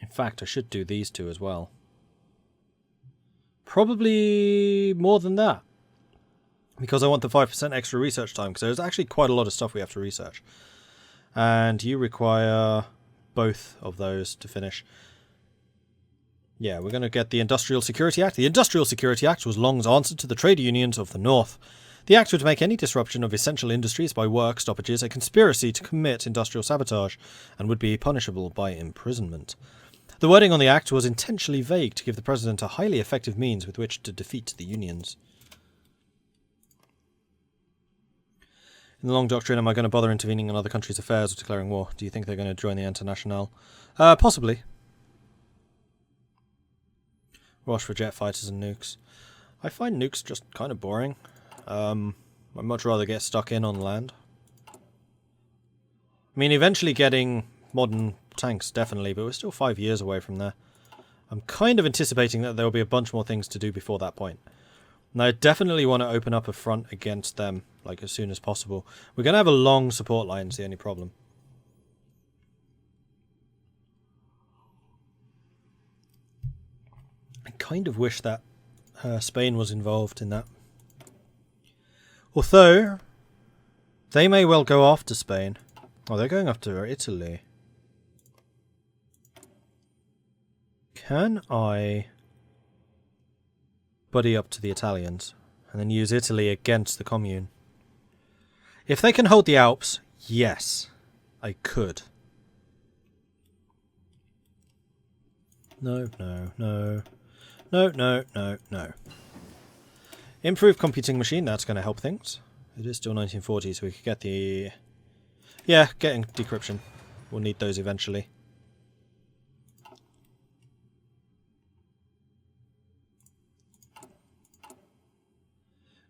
In fact, I should do these two as well. Probably more than that. Because I want the 5% extra research time, because there's actually quite a lot of stuff we have to research. And you require both of those to finish. Yeah, we're going to get the Industrial Security Act. The Industrial Security Act was Long's answer to the trade unions of the North. The act would make any disruption of essential industries by work stoppages a conspiracy to commit industrial sabotage, and would be punishable by imprisonment. The wording on the act was intentionally vague to give the president a highly effective means with which to defeat the unions. In the Long Doctrine, am I going to bother intervening in other countries' affairs or declaring war? Do you think they're going to join the Internationale? Possibly. Wash for jet fighters and nukes. I find nukes just kind of boring. I'd much rather get stuck in on land. I mean, eventually getting modern tanks, definitely, but we're still 5 years away from there. I'm kind of anticipating that there will be a bunch more things to do before that point. And I definitely want to open up a front against them, like, as soon as possible. We're going to have a long support line, is the only problem. I kind of wish that Spain was involved in that. Although, they may well go after Spain. Oh, they're going after Italy. Can I buddy up to the Italians and then use Italy against the Commune? If they can hold the Alps, yes, I could. No, no, no. No, no, no, no. Improved computing machine, that's going to help things. It is still 1940, so we could get the... Yeah, getting decryption. We'll need those eventually.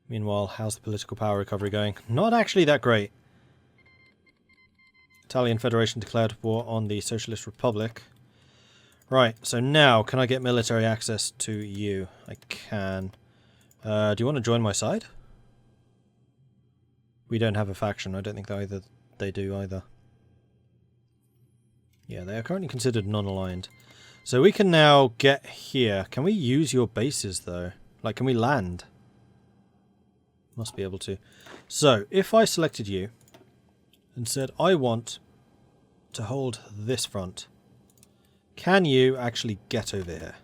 Meanwhile, how's the political power recovery going? Not actually that great. Italian Federation declared war on the Socialist Republic. Right, so now, can I get military access to you? I can. Do you want to join my side? We don't have a faction. I don't think they do either. Yeah, they are currently considered non-aligned. So we can now get here. Can we use your bases, though? Like, can we land? Must be able to. So, if I selected you and said, I want to hold this front, can you actually get over here?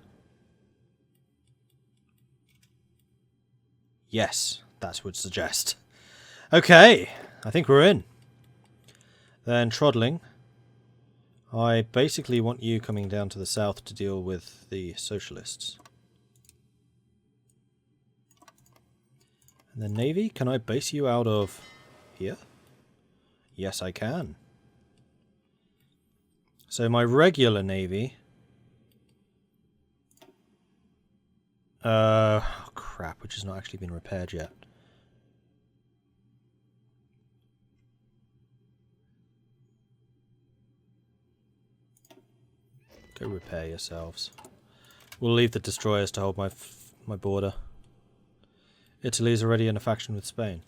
Yes, that would suggest. Okay, I think we're in. Then Trodling. I basically want you coming down to the south to deal with the socialists. And then Navy, can I base you out of here? Yes, I can. So my regular Navy... oh crap, which has not actually been repaired yet. Go repair yourselves. We'll leave the destroyers to hold my border. Italy is already in a faction with Spain.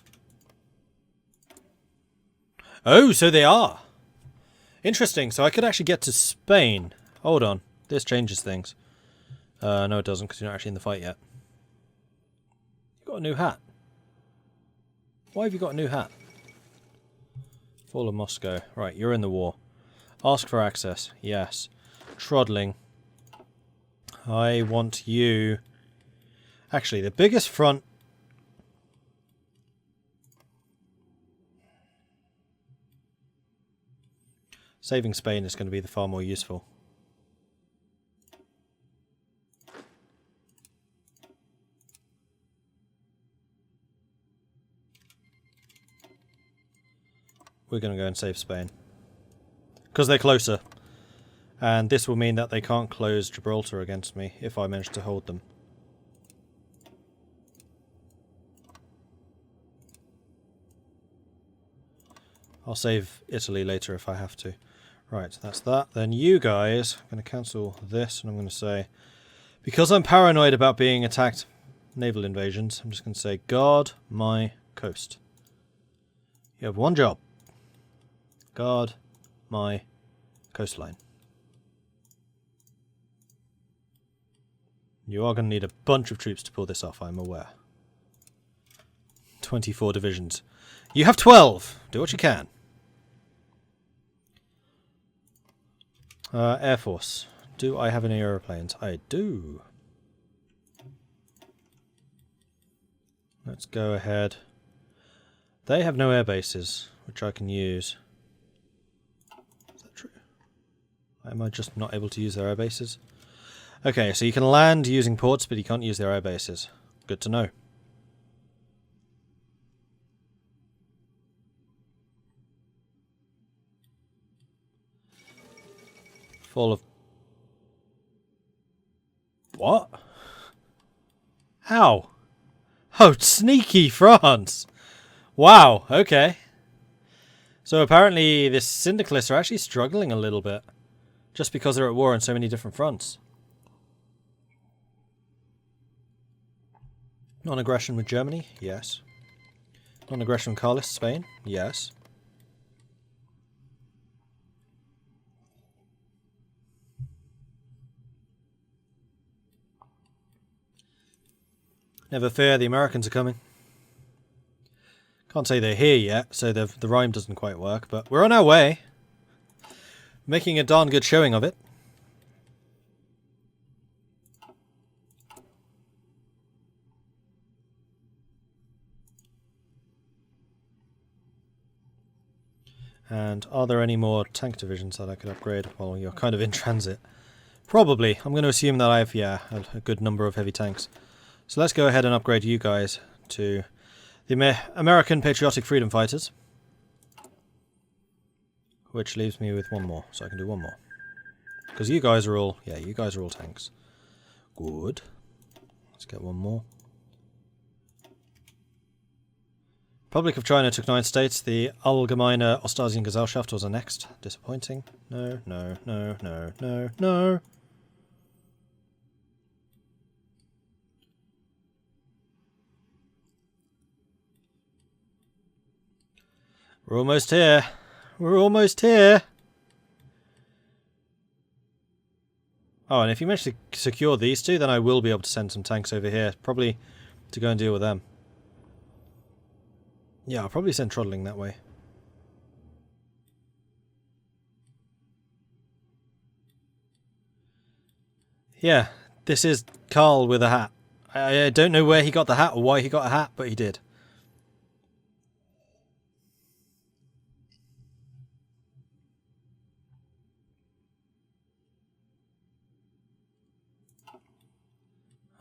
Oh, so they are! Interesting, so I could actually get to Spain. Hold on, this changes things. No it doesn't, because you're not actually in the fight yet. You've got a new hat. Why have you got a new hat? Fall of Moscow. Right, you're in the war. Ask for access. Yes. Trodling. I want you... Actually, the biggest front... Saving Spain is going to be the far more useful. We're going to go and save Spain. Because they're closer. And this will mean that they can't close Gibraltar against me if I manage to hold them. I'll save Italy later if I have to. Right, that's that. Then you guys, I'm going to cancel this and I'm going to say, because I'm paranoid about being attacked naval invasions, I'm just going to say, guard my coast. You have one job. Guard my coastline. You are going to need a bunch of troops to pull this off, I'm aware. 24 divisions. You have 12! Do what you can. Air Force. Do I have any aeroplanes? I do. Let's go ahead. They have no air bases, which I can use. Is that true? Am I just not able to use their air bases? Okay, so you can land using ports, but you can't use their air bases. Good to know. Fall of... What? How? Oh, sneaky France! Wow, okay. So apparently the Syndicalists are actually struggling a little bit. Just because they're at war on so many different fronts. Non-aggression with Germany? Yes. Non-aggression with Carlist, Spain? Yes. Never fear, the Americans are coming. Can't say they're here yet, so the rhyme doesn't quite work, but we're on our way. Making a darn good showing of it. And are there any more tank divisions that I could upgrade while you're kind of in transit? Probably. I'm going to assume that I have, yeah, a good number of heavy tanks. So let's go ahead and upgrade you guys to the American Patriotic Freedom Fighters. Which leaves me with one more, so I can do one more. Because you guys are all, yeah, you guys are all tanks. Good. Let's get one more. Republic of China took 9 states. The Allgemeine Ostasiengesellschaft was annexed. Disappointing. No, no, no, no, no, no. We're almost here. We're almost here. Oh, and if you manage to secure these two, then I will be able to send some tanks over here. Probably to go and deal with them. Yeah, I'll probably send Trottling that way. Yeah, this is Carl with a hat. I don't know where he got the hat or why he got a hat, but he did.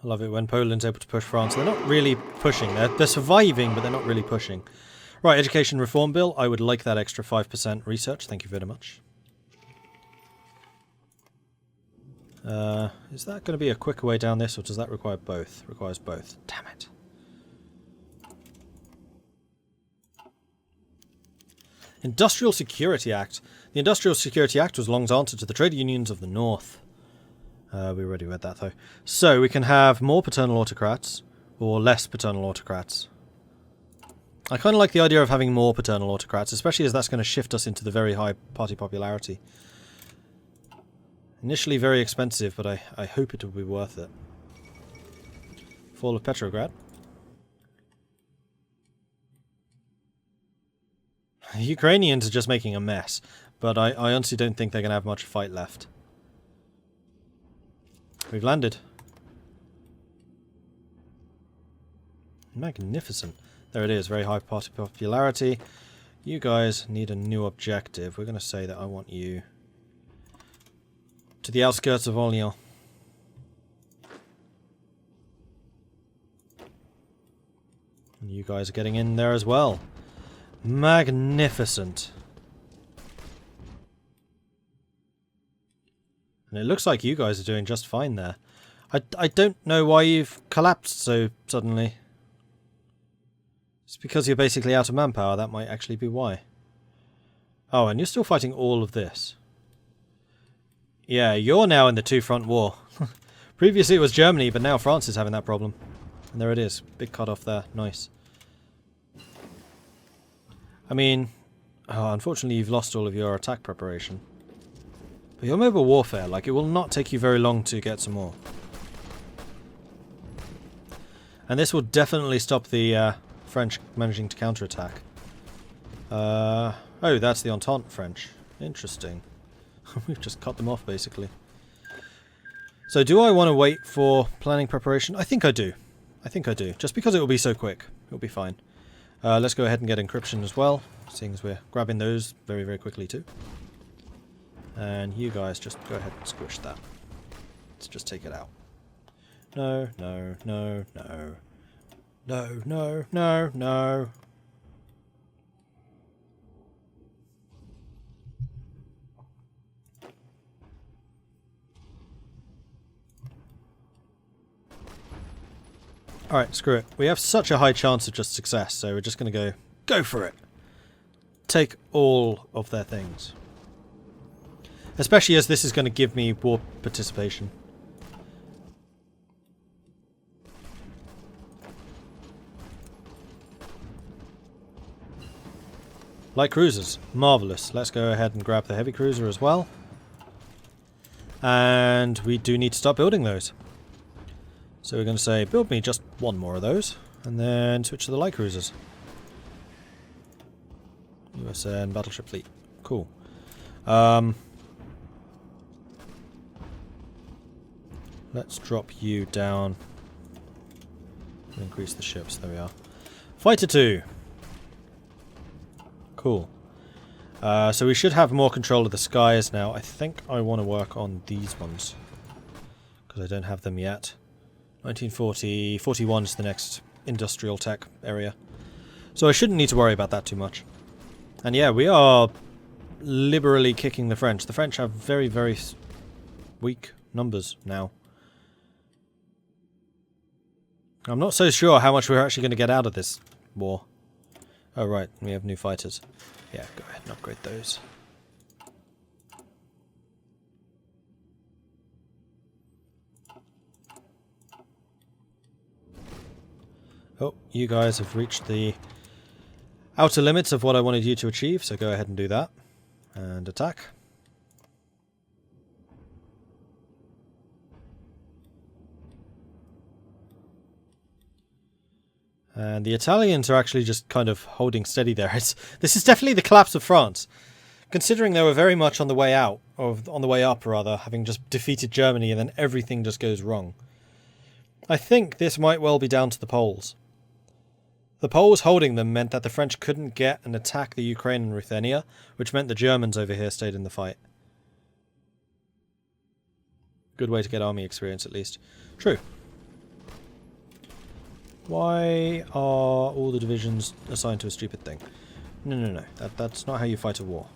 I love it when Poland's able to push France. They're not really pushing. They're surviving, but they're not really pushing. Right, Education Reform Bill. I would like that extra 5% research. Thank you very much. Is that going to be a quicker way down this, or does that require both? Requires both. Damn it. Industrial Security Act. The Industrial Security Act was Long's answer to the trade unions of the North. We already read that, though. So, we can have more paternal autocrats, or less paternal autocrats. I kind of like the idea of having more paternal autocrats, especially as that's going to shift us into the very high party popularity. Initially very expensive, but I hope it will be worth it. Fall of Petrograd. The Ukrainians are just making a mess, but I honestly don't think they're going to have much fight left. We've landed. Magnificent. There it is, very high party popularity. You guys need a new objective. We're going to say that I want you to the outskirts of Orléans. And you guys are getting in there as well. Magnificent. And it looks like you guys are doing just fine there. I don't know why you've collapsed so suddenly. It's because you're basically out of manpower. That might actually be why. Oh, and you're still fighting all of this. Yeah, you're now in the two-front war. Previously it was Germany, but now France is having that problem. And there it is. Big cut off there. Nice. I mean, unfortunately you've lost all of your attack preparation. But your mobile warfare, like, it will not take you very long to get some more. And this will definitely stop the French managing to counterattack. Oh, that's the Entente French. Interesting. We've just cut them off, basically. So do I want to wait for planning preparation? I think I do. I think I do. Just because it will be so quick. It'll be fine. Let's go ahead and get encryption as well, seeing as we're grabbing those very, very quickly too. And you guys just go ahead and squish that. Let's just take it out. No, no, no, no. No, no, no, no. Alright, screw it. We have such a high chance of just success, so we're just going to go for it. Take all of their things. Especially as this is going to give me war participation. Light cruisers. Marvellous. Let's go ahead and grab the heavy cruiser as well. And we do need to start building those. So we're going to say, build me just one more of those. And then switch to the light cruisers. USN Battleship Fleet. Cool. Let's drop you down. Increase the ships. There we are. Fighter 2. Cool. So we should have more control of the skies now. I think I want to work on these ones. Because I don't have them yet. 1940, 41 is the next industrial tech area. So I shouldn't need to worry about that too much. And yeah, we are liberally kicking the French. The French have very, very weak numbers now. I'm not so sure how much we're actually going to get out of this war. Oh right, we have new fighters. Yeah, go ahead and upgrade those. Oh, you guys have reached the outer limits of what I wanted you to achieve, so go ahead and do that. And attack. And the Italians are actually just kind of holding steady there. This is definitely the collapse of France. Considering they were very much on the way out, or on the way up rather, having just defeated Germany and then everything just goes wrong. I think this might well be down to the Poles. The Poles holding them meant that the French couldn't get and attack the Ukraine and Ruthenia, which meant the Germans over here stayed in the fight. Good way to get army experience at least. True. Why are all the divisions assigned to a stupid thing? No, no, no. That's not how you fight a war.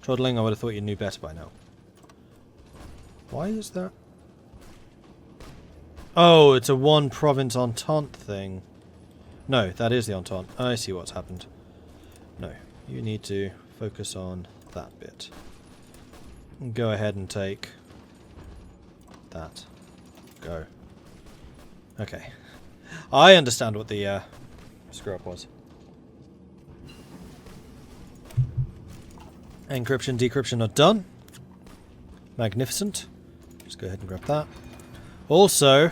Trotling, I would have thought you knew better by now. Why is that? Oh, it's a one province Entente thing. No, that is the Entente. I see what's happened. No, you need to focus on that bit. And go ahead and take that. Go. Okay. I understand what the screw-up was. Encryption, decryption are done. Magnificent. Just go ahead and grab that. Also,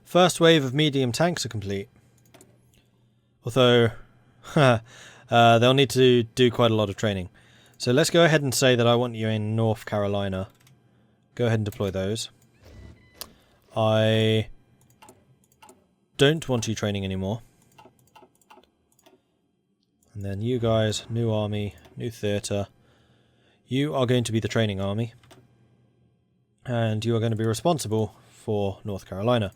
first wave of medium tanks are complete. Although, they'll need to do quite a lot of training. So let's go ahead and say that I want you in North Carolina. Go ahead and deploy those. I don't want you training anymore. And then you guys, new army, new theatre. You are going to be the training army. And you are going to be responsible for North Carolina.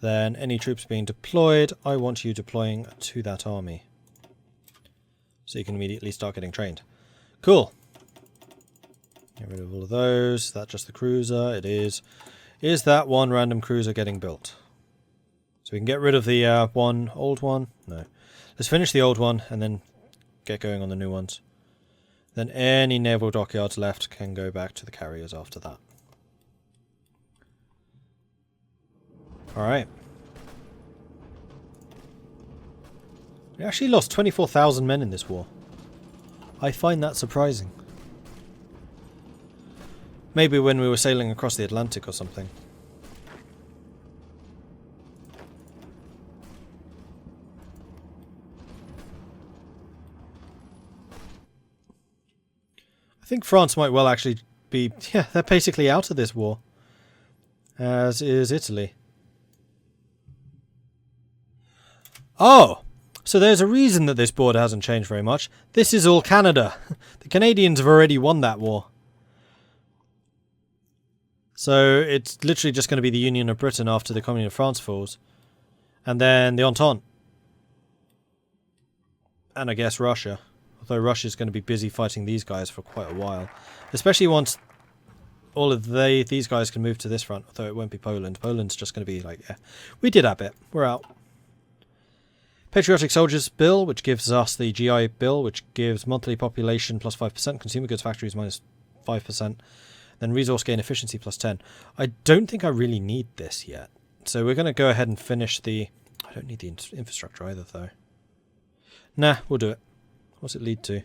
Then any troops being deployed, I want you deploying to that army. So you can immediately start getting trained. Cool. Get rid of all of those. Is that just the cruiser? It is. Is that one random cruiser getting built? So we can get rid of the one old one. No. Let's finish the old one and then get going on the new ones. Then any naval dockyards left can go back to the carriers after that. Alright. We actually lost 24,000 men in this war. I find that surprising. Maybe when we were sailing across the Atlantic or something. think France might well actually be... Yeah, they're basically out of this war. As is Italy. Oh! So there's a reason that this border hasn't changed very much. This is all Canada. The Canadians have already won that war. So it's literally just going to be the Union of Britain after the Commune of France falls. And then the Entente. And I guess Russia. Although Russia's going to be busy fighting these guys for quite a while. Especially once all of these guys can move to this front. Although it won't be Poland. Poland's just going to be like, yeah, we did our bit. We're out. Patriotic Soldiers Bill, which gives us the GI Bill, which gives monthly population plus 5%, consumer goods factories minus 5%, then resource gain efficiency plus 10. I don't think I really need this yet. So we're going to go ahead and finish the... I don't need the infrastructure either, though. Nah, we'll do it. What's it lead to?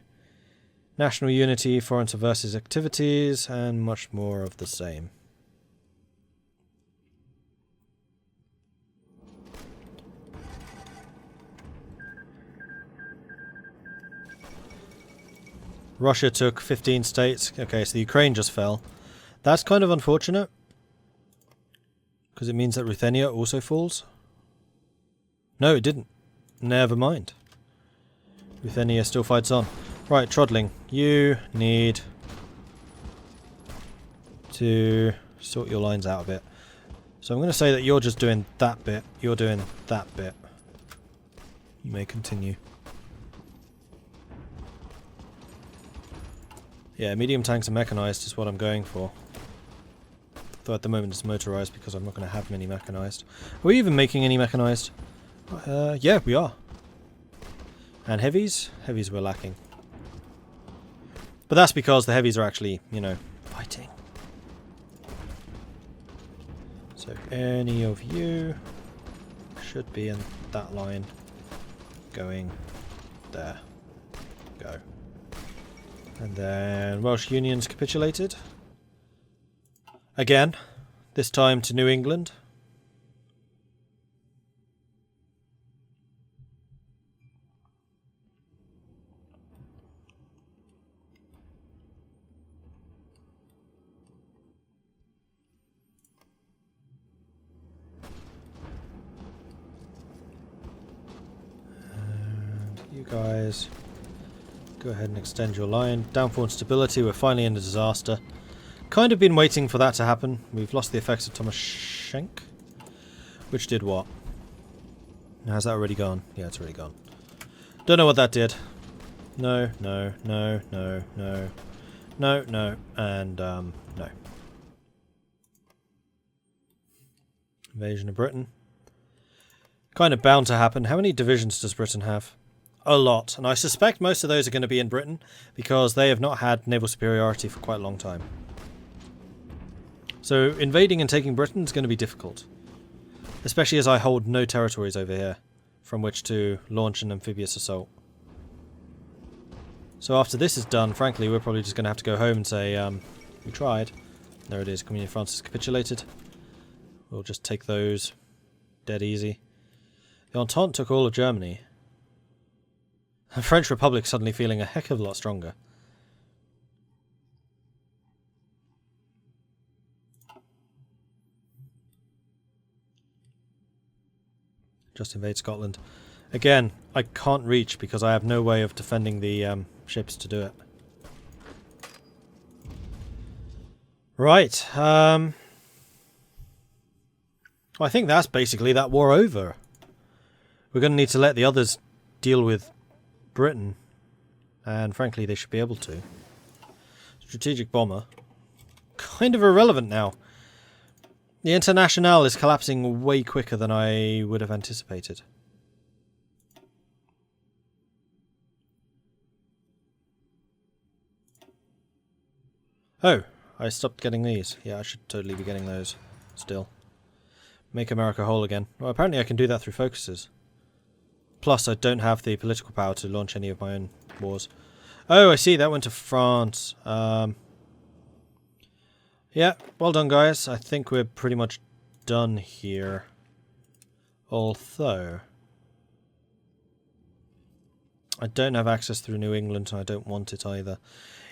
National unity, foreign subversive activities, and much more of the same. Russia took 15 states. Okay, so the Ukraine just fell. That's kind of unfortunate. Because it means that Ruthenia also falls. No, it didn't. Never mind. Ruthenia still fights on. Right, Trotling. You need to sort your lines out a bit. So I'm going to say that you're just doing that bit. You're doing that bit. You may continue. Yeah, medium tanks and mechanized is what I'm going for. Though at the moment it's motorized because I'm not going to have many mechanized. Are we even making any mechanized? Yeah, we are. And heavies? Heavies we're lacking. But that's because the heavies are actually, you know, fighting. So any of you should be in that line going there. Go. And then Welsh Union's capitulated. Again, this time to New England. And you guys go ahead and extend your line. Downfall and stability, we're finally in a disaster. Kind of been waiting for that to happen. We've lost the effects of Tomashenko. Which did what? Has that already gone? Yeah, it's already gone. Don't know what that did. No, no, no, no, no. No, no, and, no. Invasion of Britain. Kind of bound to happen. How many divisions does Britain have? A lot. And I suspect most of those are going to be in Britain because they have not had naval superiority for quite a long time. So invading and taking Britain is going to be difficult. Especially as I hold no territories over here from which to launch an amphibious assault. So after this is done, frankly, we're probably just going to have to go home and say, we tried. There it is, Commune of France has capitulated. We'll just take those dead easy. The Entente took all of Germany. The French Republic suddenly feeling a heck of a lot stronger. Just invade Scotland. Again, I can't reach because I have no way of defending the ships to do it. Right. I think that's basically that war over. We're going to need to let the others deal with Britain. And frankly, they should be able to. Strategic bomber. Kind of irrelevant now. The Internationale is collapsing way quicker than I would have anticipated. Oh, I stopped getting these. Yeah, I should totally be getting those still. Make America whole again. Well, apparently I can do that through focuses. Plus, I don't have the political power to launch any of my own wars. Oh, I see. That went to France. Yeah, well done, guys. I think we're pretty much done here. Although... I don't have access through New England, and I don't want it either.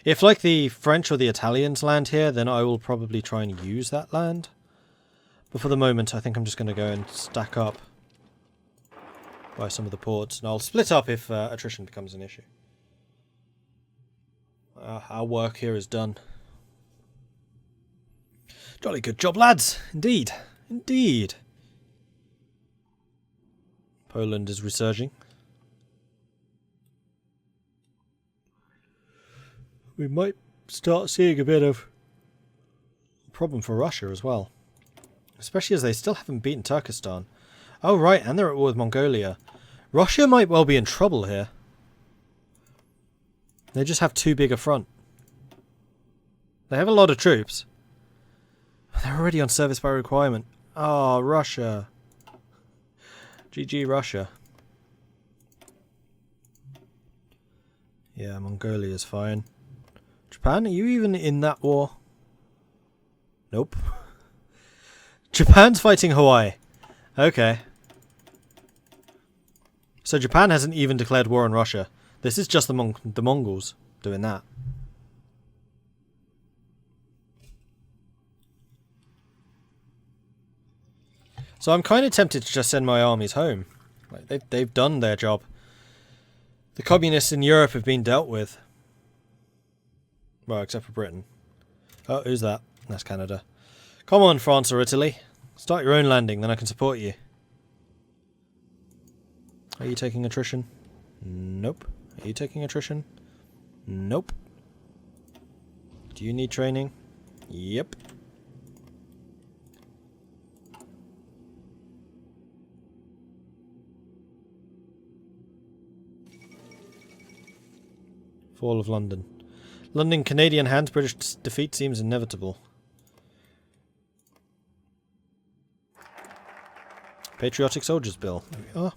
If, like, the French or the Italians land here, then I will probably try and use that land. But for the moment, I think I'm just going to go and stack up by some of the ports, and I'll split up if attrition becomes an issue. Our work here is done. Jolly good job, lads! Indeed. Indeed. Poland is resurging. We might start seeing a bit of a problem for Russia as well. Especially as they still haven't beaten Turkestan. Oh right, and they're at war with Mongolia. Russia might well be in trouble here. They just have too big a front. They have a lot of troops. They're already on service by requirement. Oh, Russia. GG Russia. Yeah, Mongolia's fine. Japan, are you even in that war? Nope. Japan's fighting Hawaii. Okay. So Japan hasn't even declared war on Russia. This is just the Mongols doing that. So I'm kind of tempted to just send my armies home. Like they've done their job. The communists in Europe have been dealt with. Well, except for Britain. Oh, who's that? That's Canada. Come on, France or Italy. Start your own landing, then I can support you. Are you taking attrition? Nope. Are you taking attrition? Nope. Do you need training? Yep. Fall of London. London, Canadian hands, British defeat seems inevitable. Patriotic Soldiers Bill. There we are.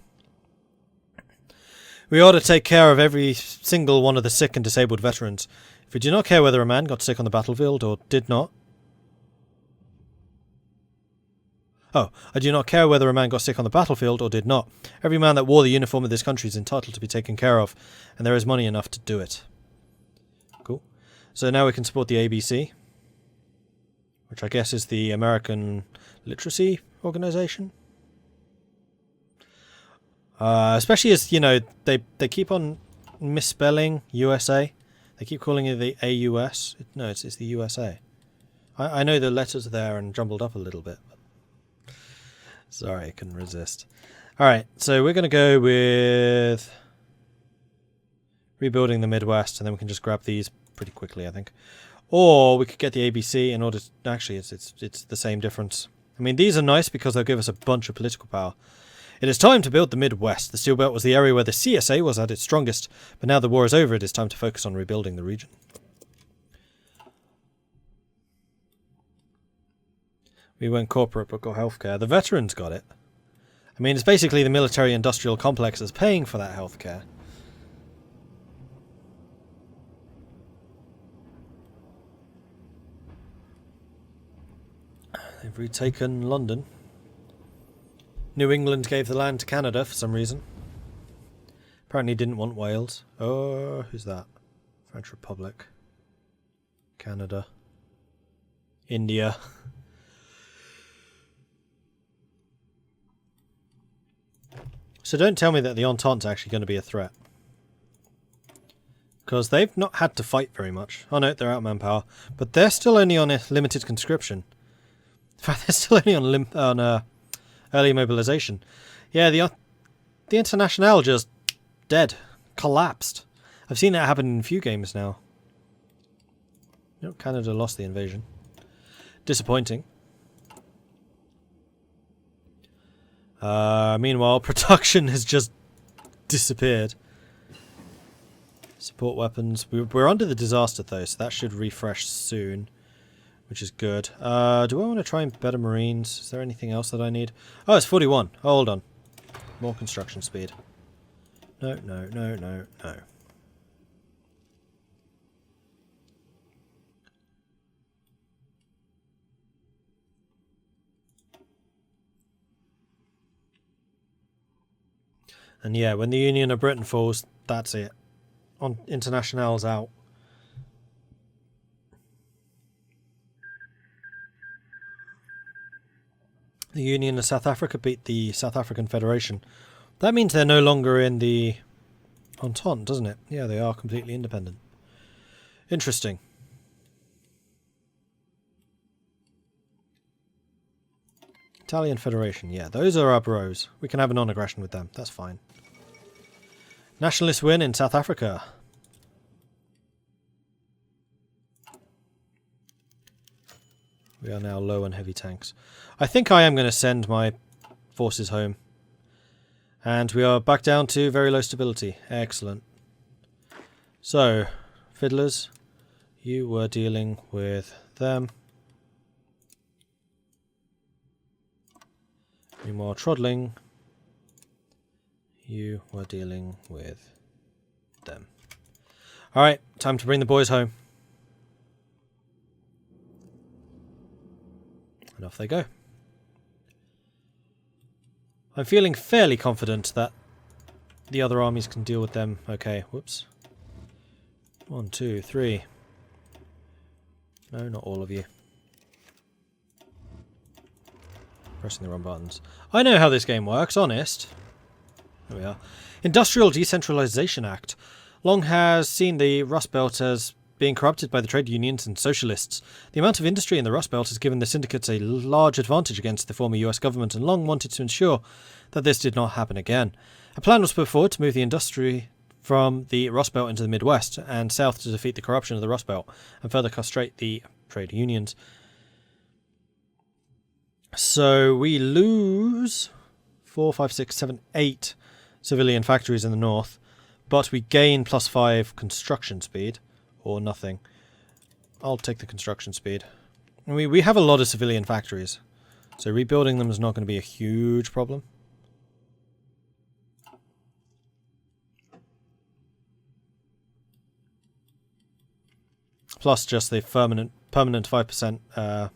We ought to take care of every single one of the sick and disabled veterans. If we do not care whether a man got sick on the battlefield or did not... Oh, I do not care whether a man got sick on the battlefield or did not. Every man that wore the uniform of this country is entitled to be taken care of, and there is money enough to do it. Cool. So now we can support the ABC, which I guess is the American Literacy Organization. Especially as, you know, they keep on misspelling USA. They keep calling it the AUS. No, it's the USA. I know the letters are there and jumbled up a little bit. But sorry, I couldn't resist. Alright, so we're going to go with rebuilding the Midwest, and then we can just grab these pretty quickly, I think. Or we could get the ABC in order to... Actually, it's the same difference. I mean, these are nice because they'll give us a bunch of political power. It is time to build the Midwest. The Steel Belt was the area where the CSA was at its strongest, but now the war is over, it is time to focus on rebuilding the region. We went corporate but got healthcare. The veterans got it. I mean, it's basically the military-industrial complex that's paying for that healthcare. They've retaken London. New England gave the land to Canada for some reason. Apparently didn't want Wales. Oh, who's that? French Republic. Canada. India. So don't tell me that the Entente's actually going to be a threat. Because they've not had to fight very much. Oh no, they're out of manpower. But they're still only on a limited conscription. In fact, they're still only on early mobilization. Yeah, the Internationale just dead. Collapsed. I've seen that happen in a few games now. You know, Canada lost the invasion. Disappointing. Meanwhile, production has just disappeared. Support weapons. We're under the disaster though, so that should refresh soon. Which is good. Do I want to try and better Marines? Is there anything else that I need? Oh, it's 41. Oh, hold on. More construction speed. No, no, no, no, no. And yeah, when the Union of Britain falls, that's it. On International's out. The Union of South Africa beat the South African Federation. That means they're no longer in the Entente, doesn't it? Yeah, they are completely independent. Interesting. Italian Federation, yeah, those are our bros. We can have a non-aggression with them, that's fine. Nationalists win in South Africa. We are now low on heavy tanks. I think I am going to send my forces home. And we are back down to very low stability. Excellent. So, fiddlers, you were dealing with them. Meanwhile, Trodling, you were dealing with them. Alright, time to bring the boys home. And off they go. I'm feeling fairly confident that the other armies can deal with them. Okay, whoops. 1, 2, 3. No, not all of you. Pressing the wrong buttons. I know how this game works, honest. There we are. Industrial Decentralization Act. Long has seen the Rust Belt as being corrupted by the trade unions and socialists. The amount of industry in the Rust Belt has given the syndicates a large advantage against the former US government, and Long wanted to ensure that this did not happen again. A plan was put forward to move the industry from the Rust Belt into the Midwest and South to defeat the corruption of the Rust Belt and further castrate the trade unions. So we lose 4, 5, 6, 7, 8 civilian factories in the north, but we gain +5 construction speed. Or nothing. I'll take the construction speed. We have a lot of civilian factories, so rebuilding them is not going to be a huge problem. Plus, just the permanent 5%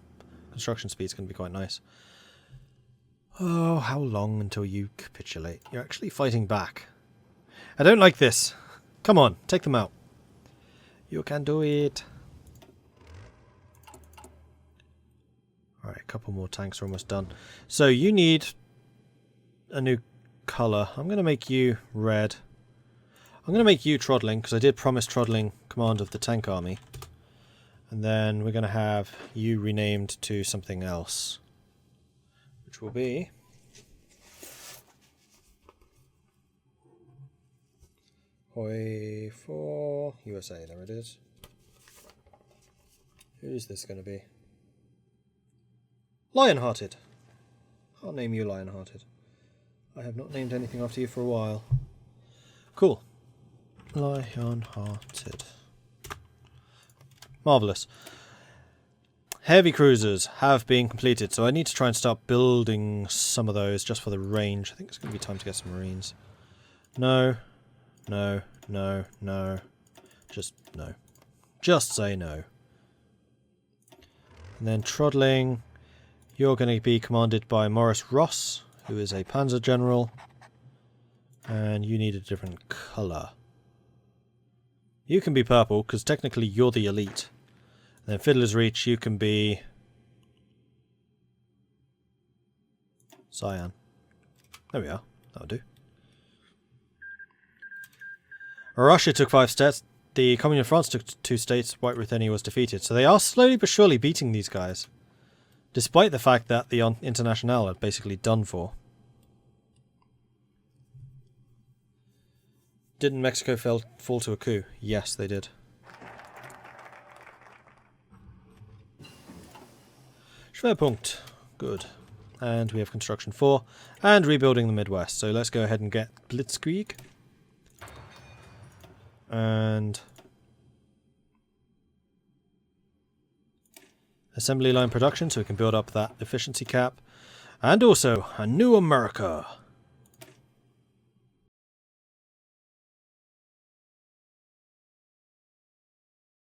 construction speed is going to be quite nice. Oh, how long until you capitulate? You're actually fighting back. I don't like this. Come on, take them out. You can do it. Alright, a couple more tanks are almost done. So you need a new colour. I'm going to make you red. I'm going to make you Trodling, because I did promise Trodling command of the tank army. And then we're going to have you renamed to something else. Which will be... Hoi for USA, there it is. Who's this going to be? Lionhearted. I'll name you Lionhearted. I have not named anything after you for a while. Cool. Lionhearted. Marvellous. Heavy cruisers have been completed, so I need to try and start building some of those just for the range. I think it's going to be time to get some Marines. No. No, no, no. Just no. Just say no. And then Trodling, you're going to be commanded by Maurice Ross, who is a Panzer General. And you need a different colour. You can be purple, because technically you're the elite. And then Fiddler's Reach, you can be... cyan. There we are. That'll do. Russia took 5 states. The Commune of France took 2 states. White Ruthenia was defeated. So they are slowly but surely beating these guys. Despite the fact that the Internationale are basically done for. Didn't Mexico fall to a coup? Yes, they did. Schwerpunkt. Good. And we have construction 4. And rebuilding the Midwest. So let's go ahead and get Blitzkrieg. And assembly line production so we can build up that efficiency cap. And also a new America.